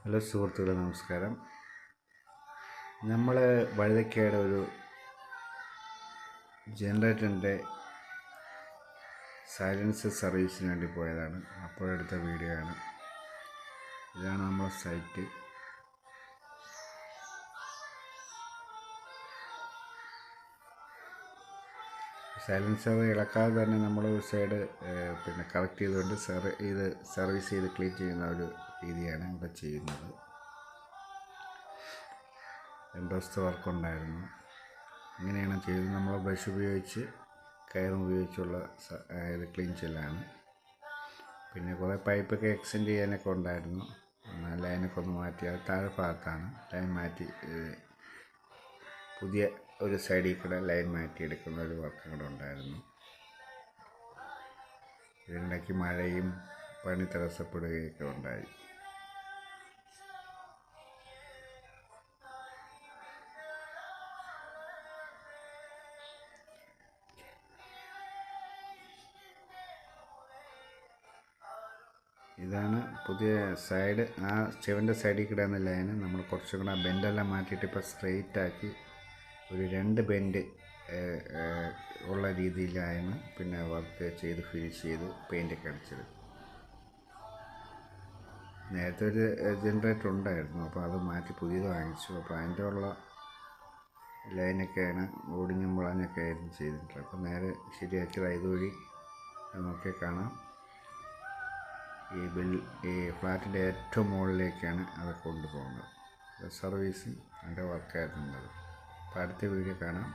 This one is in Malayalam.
ഹലോ സുഹൃത്തുക്കളെ, നമസ്കാരം. നമ്മൾ വഴുതക്കയുടെ ഒരു ജനറേറ്ററിൻ്റെ സൈലൻസർ സർവീസിന് വേണ്ടി പോയതാണ്. അപ്പോഴെടുത്ത വീഡിയോ ആണ്. ഇതാണ് നമ്മുടെ സൈറ്റ്. സൈലൻസർ ഇളക്കാതെ തന്നെ നമ്മൾ ഒരു സൈഡ് കറക്റ്റ് ചെയ്തുകൊണ്ട് സർവീസ് ചെയ്ത് ക്ലീൻ ചെയ്യുന്ന ഒരു രീതിയാണ് ഇവിടെ ചെയ്യുന്നത്. 2 ദിവസത്തെ വർക്കുണ്ടായിരുന്നു. ഇങ്ങനെയാണ് ചെയ്തത്. നമ്മൾ ബ്രഷ് ഉപയോഗിച്ച് കയറും ഉപയോഗിച്ചുള്ള ഇത് ക്ലീൻ ചെയ്യലാണ്. പിന്നെ കുറേ പൈപ്പൊക്കെ എക്സ്റ്റെൻഡ് ചെയ്യാനൊക്കെ ഉണ്ടായിരുന്നു. ലൈനൊക്കെ ഒന്ന് മാറ്റി, അത് താഴെ ഭാഗത്താണ് ലൈൻ മാറ്റി, പുതിയ ഒരു സൈഡിൽ കൂടെ ലൈൻ മാറ്റി എടുക്കുന്ന ഒരു വർക്കും കൂടെ ഉണ്ടായിരുന്നു. ഇതിനിടയ്ക്ക് മഴയും പണി തടസ്സപ്പെടുകയൊക്കെ ഉണ്ടായി. ഇതാണ് പുതിയ സൈഡ്. ആ ചെവിൻ്റെ സൈഡിൽ കിടന്ന ലൈന് നമ്മൾ കുറച്ചും കൂടെ ബെൻഡെല്ലാം മാറ്റിയിട്ട് ഇപ്പോൾ സ്ട്രെയിറ്റ് ആക്കി ഒരു 2 ബെൻഡ് ഉള്ള രീതിയിലാണ് പിന്നെ വർക്ക് ചെയ്ത് ഫിനിഷ് ചെയ്ത് പെയിൻ്റൊക്കെ അടിച്ചത്. നേരത്തെ ഒരു ജനറേറ്റർ ഉണ്ടായിരുന്നു, അപ്പോൾ അത് മാറ്റി പുതിയത് വാങ്ങിച്ചു. അപ്പോൾ അതിൻ്റെ ഉള്ള ലൈനൊക്കെയാണ് ഓടിഞ്ഞും വളഞ്ഞൊക്കെ ആയിരുന്നു ചെയ്തിട്ടുള്ളത്. അപ്പോൾ നേരെ ശരിയാക്കിയത് ഇതുവഴി നമുക്ക് കാണാം. ഈ ഫ്ലാറ്റിൻ്റെ ഏറ്റവും മുകളിലേക്കാണ് അത് കൊണ്ടുപോകുന്നത്. സർവീസിങ് അതിൻ്റെ വർക്കായിരുന്നത്. അപ്പോൾ അടുത്ത വീഡിയോ കാണാം.